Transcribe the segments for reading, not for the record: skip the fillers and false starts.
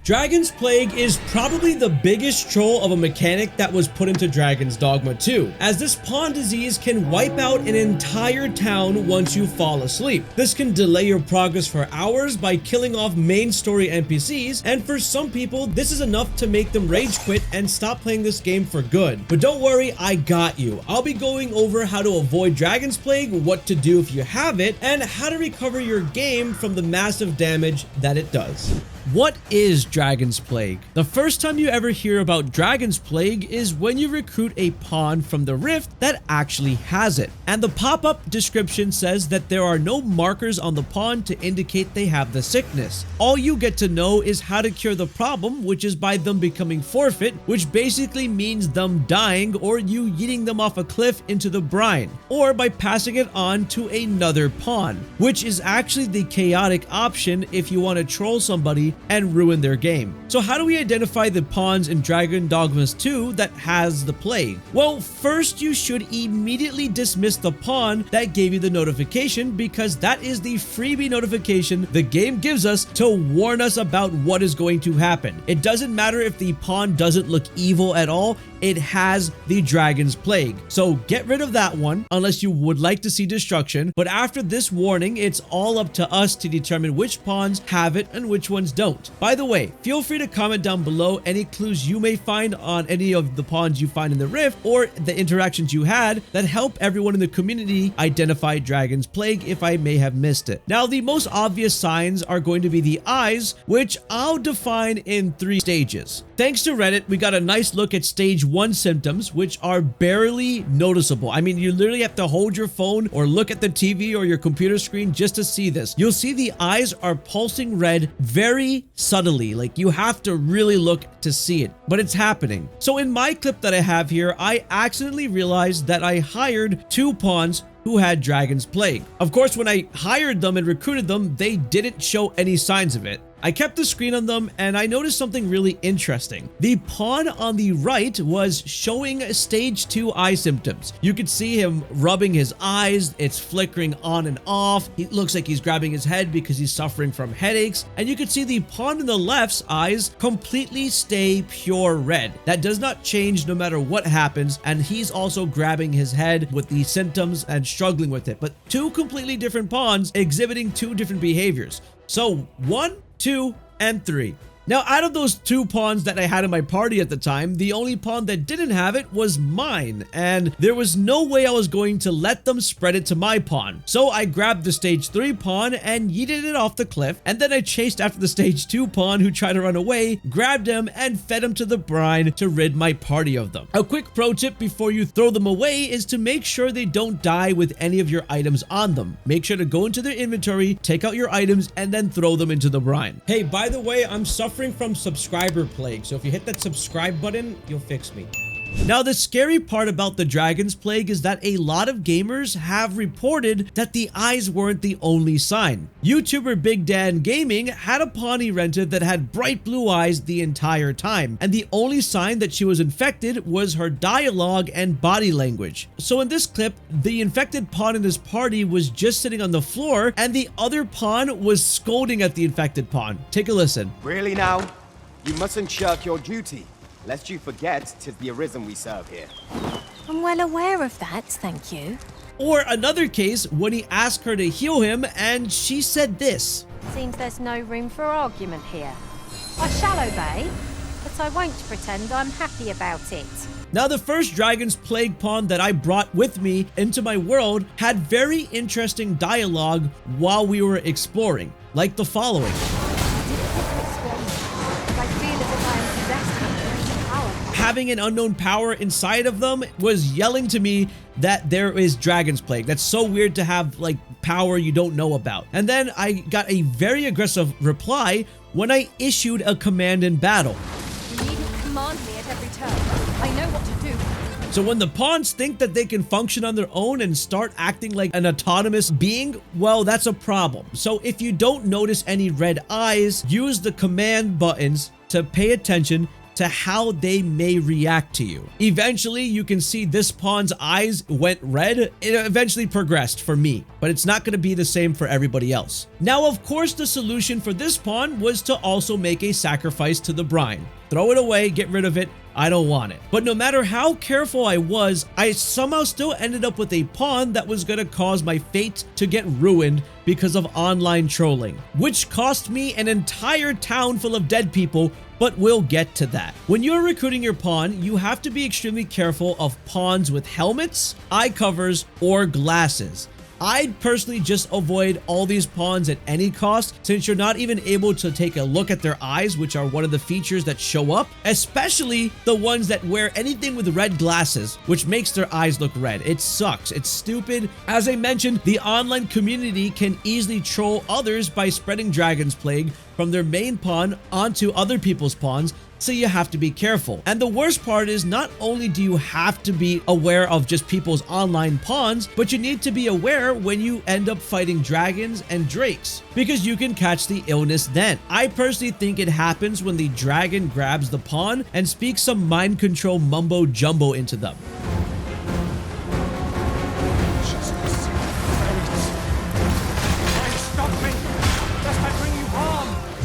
Dragonsplague is probably the biggest troll of a mechanic that was put into Dragons Dogma 2, as this pawn disease can wipe out an entire town once you fall asleep. This can delay your progress for hours by killing off main story NPCs, and for some people, this is enough to make them rage quit and stop playing this game for good. But don't worry, I got you. I'll be going over how to avoid Dragonsplague, what to do if you have it, and how to recover your game from the massive damage that it does. What is Dragonsplague? The first time you ever hear about Dragonsplague is when you recruit a pawn from the rift that actually has it. And the pop-up description says that there are no markers on the pawn to indicate they have the sickness. All you get to know is how to cure the problem, which is by them becoming forfeit, which basically means them dying or you yeeting them off a cliff into the brine, or by passing it on to another pawn, which is actually the chaotic option if you want to troll somebody and ruin their game. So how do we identify the pawns in Dragons Dogma 2 that has the plague? Well, first you should immediately dismiss the pawn that gave you the notification, because that is the freebie notification the game gives us to warn us about what is going to happen. It doesn't matter if the pawn doesn't look evil at all, it has the Dragonsplague. So get rid of that one unless you would like to see destruction. But after this warning, it's all up to us to determine which pawns have it and which ones don't. By the way, feel free to comment down below any clues you may find on any of the pawns you find in the rift or the interactions you had that help everyone in the community identify Dragonsplague if I may have missed it. Now, the most obvious signs are going to be the eyes, which I'll define in 3 stages. Thanks to Reddit, we got a nice look at stage 1 symptoms, which are barely noticeable. I mean, you literally have to hold your phone or look at the TV or your computer screen just to see this. You'll see the eyes are pulsing red very subtly, like you have to really look to see it, but it's happening. So in my clip that I have here, I accidentally realized that I hired 2 pawns who had Dragonsplague. Of course, when I hired them and recruited them, they didn't show any signs of it. I kept the screen on them and I noticed something really interesting. The pawn on the right was showing stage 2 eye symptoms. You could see him rubbing his eyes, it's flickering on and off. He looks like he's grabbing his head because he's suffering from headaches. And you could see the pawn on the left's eyes completely stay pure red. That does not change no matter what happens. And he's also grabbing his head with the symptoms and struggling with it. But 2 completely different pawns exhibiting 2 different behaviors. So 1, 2, and 3. Now, out of those 2 pawns that I had in my party at the time, the only pawn that didn't have it was mine, and there was no way I was going to let them spread it to my pawn. So I grabbed the stage 3 pawn and yeeted it off the cliff, and then I chased after the stage 2 pawn who tried to run away, grabbed him, and fed him to the brine to rid my party of them. A quick pro tip before you throw them away is to make sure they don't die with any of your items on them. Make sure to go into their inventory, take out your items, and then throw them into the brine. Hey, by the way, I'm suffering from subscriber plague, so if you hit that subscribe button, you'll fix me. Now, the scary part about the Dragonsplague is that a lot of gamers have reported that the eyes weren't the only sign. YouTuber Big Dan Gaming had a pawn he rented that had bright blue eyes the entire time, and the only sign that she was infected was her dialogue and body language. So in this clip, the infected pawn in his party was just sitting on the floor, and the other pawn was scolding at the infected pawn. Take a listen. Really now? You mustn't shirk your duty, lest you forget 'tis the Arisen we serve here. I'm well aware of that, thank you. Or another case when he asked her to heal him and she said this. Seems there's no room for argument here. I shall obey, but I won't pretend I'm happy about it. Now, the first Dragonsplague pawn that I brought with me into my world had very interesting dialogue while we were exploring, like the following. Having an unknown power inside of them was yelling to me that there is Dragonsplague. That's so weird to have like power you don't know about. And then I got a very aggressive reply when I issued a command in battle. You needn't command me at every turn. I know what to do. So when the pawns think that they can function on their own and start acting like an autonomous being, well, that's a problem. So if you don't notice any red eyes, use the command buttons to pay attention to how they may react to you. Eventually, you can see this pawn's eyes went red. It eventually progressed for me, but it's not going to be the same for everybody else. Now, of course, the solution for this pawn was to also make a sacrifice to the brine. Throw it away, get rid of it. I don't want it. But no matter how careful I was, I somehow still ended up with a pawn that was going to cause my fate to get ruined because of online trolling, which cost me an entire town full of dead people, but we'll get to that. When you're recruiting your pawn, you have to be extremely careful of pawns with helmets, eye covers, or glasses. I'd personally just avoid all these pawns at any cost, since you're not even able to take a look at their eyes, which are one of the features that show up, especially the ones that wear anything with red glasses, which makes their eyes look red. It sucks. It's stupid. As I mentioned, the online community can easily troll others by spreading Dragonsplague from their main pawn onto other people's pawns, so you have to be careful. And the worst part is, not only do you have to be aware of just people's online pawns, but you need to be aware when you end up fighting dragons and drakes, because you can catch the illness then. I personally think it happens when the dragon grabs the pawn and speaks some mind control mumbo jumbo into them.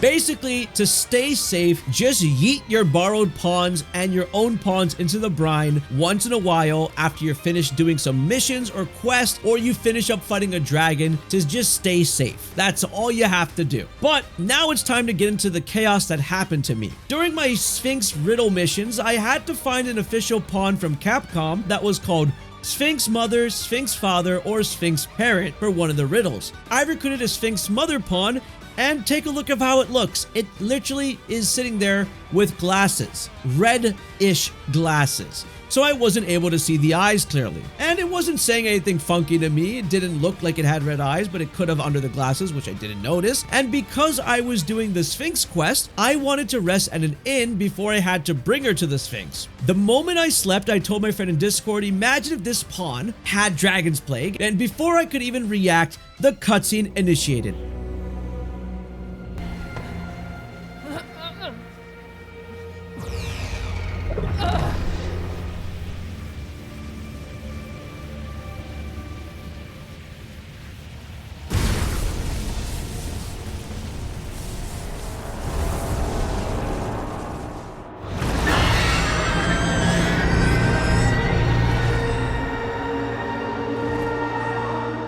Basically, to stay safe, just yeet your borrowed pawns and your own pawns into the brine once in a while after you're finished doing some missions or quests, or you finish up fighting a dragon, to just stay safe. That's all you have to do. But now it's time to get into the chaos that happened to me. During my Sphinx riddle missions, I had to find an official pawn from Capcom that was called Sphinx Mother, Sphinx Father, or Sphinx Parent for one of the riddles. I recruited a Sphinx Mother pawn, and take a look at how it looks. It literally is sitting there with glasses, red-ish glasses. So I wasn't able to see the eyes clearly. And it wasn't saying anything funky to me. It didn't look like it had red eyes, but it could have under the glasses, which I didn't notice. And because I was doing the Sphinx quest, I wanted to rest at an inn before I had to bring her to the Sphinx. The moment I slept, I told my friend in Discord, imagine if this pawn had Dragonsplague, and before I could even react, the cutscene initiated.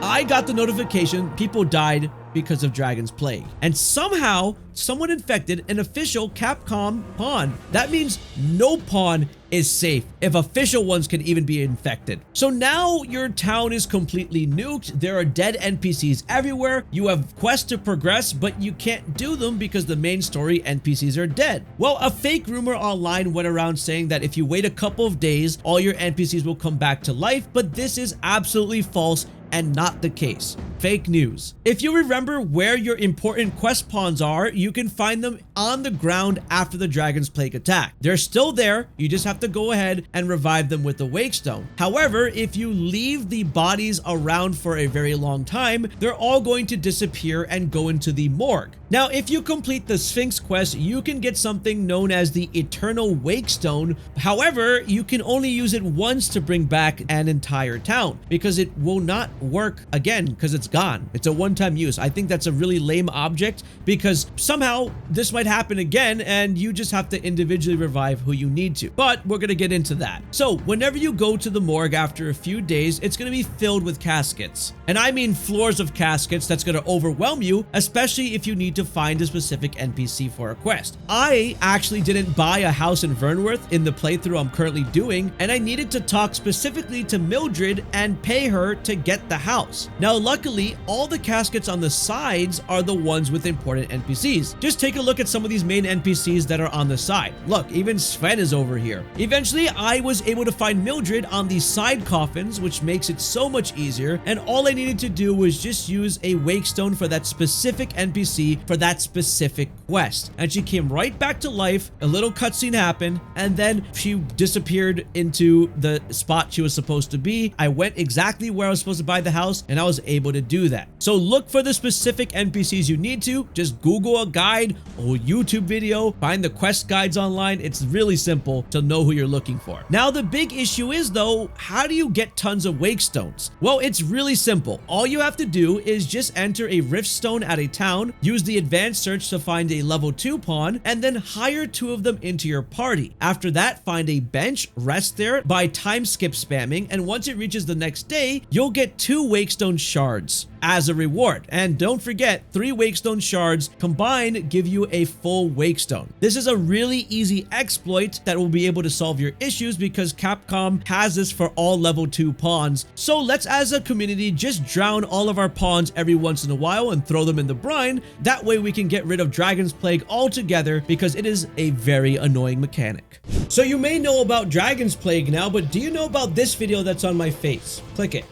I got the notification people died because of Dragonsplague, and somehow someone infected an official Capcom pawn. That means no pawn is safe if official ones can even be infected. So now your town is completely nuked. There are dead NPCs everywhere. You have quests to progress, but you can't do them because the main story NPCs are dead. Well, a fake rumor online went around saying that if you wait a couple of days, all your NPCs will come back to life, but this is absolutely false and not the case. Fake news. If you remember where your important quest pawns are, you can find them on the ground after the Dragonsplague attack. They're still there. You just have to go ahead and revive them with the Wakestone. However, if you leave the bodies around for a very long time, they're all going to disappear and go into the morgue. Now, if you complete the Sphinx quest, you can get something known as the Eternal Wakestone. However, you can only use it once to bring back an entire town, because it will not work again because it's gone. It's a one-time use. I think that's a really lame object, because somehow this might happen again and you just have to individually revive who you need to. But we're going to get into that. So whenever you go to the morgue after a few days, it's going to be filled with caskets. And I mean floors of caskets. That's going to overwhelm you, especially if you need to find a specific NPC for a quest. I actually didn't buy a house in Vernworth in the playthrough I'm currently doing, and I needed to talk specifically to Mildred and pay her to get the house. Now, luckily, all the caskets on the sides are the ones with important NPCs. Just take a look at some of these main NPCs that are on the side. Look, even Sven is over here. Eventually, I was able to find Mildred on these side coffins, which makes it so much easier, and all I needed to do was just use a Wakestone for that specific NPC for that specific quest. And she came right back to life, a little cutscene happened, and then she disappeared into the spot she was supposed to be. I went exactly where I was supposed to buy the house, and I was able to do that. So look for the specific NPCs you need to. Just Google a guide or YouTube video, find the quest guides online. It's really simple to know who you're looking for. Now, the big issue is though, how do you get tons of Wakestones? Well, it's really simple. All you have to do is just enter a Riftstone at a town, use the advanced search to find a level 2 pawn, and then hire 2 of them into your party. After that, find a bench, rest there by time skip spamming, and once it reaches the next day, you'll get 2 Wakestone shards as a reward. And don't forget, 3 Wakestone shards combined give you a full Wakestone. This is a really easy exploit that will be able to solve your issues because Capcom has this for all level 2 pawns. So let's, as a community, just drown all of our pawns every once in a while and throw them in the brine. That way we can get rid of Dragonsplague altogether because it is a very annoying mechanic. So you may know about Dragonsplague now, but do you know about this video that's on my face? Click it.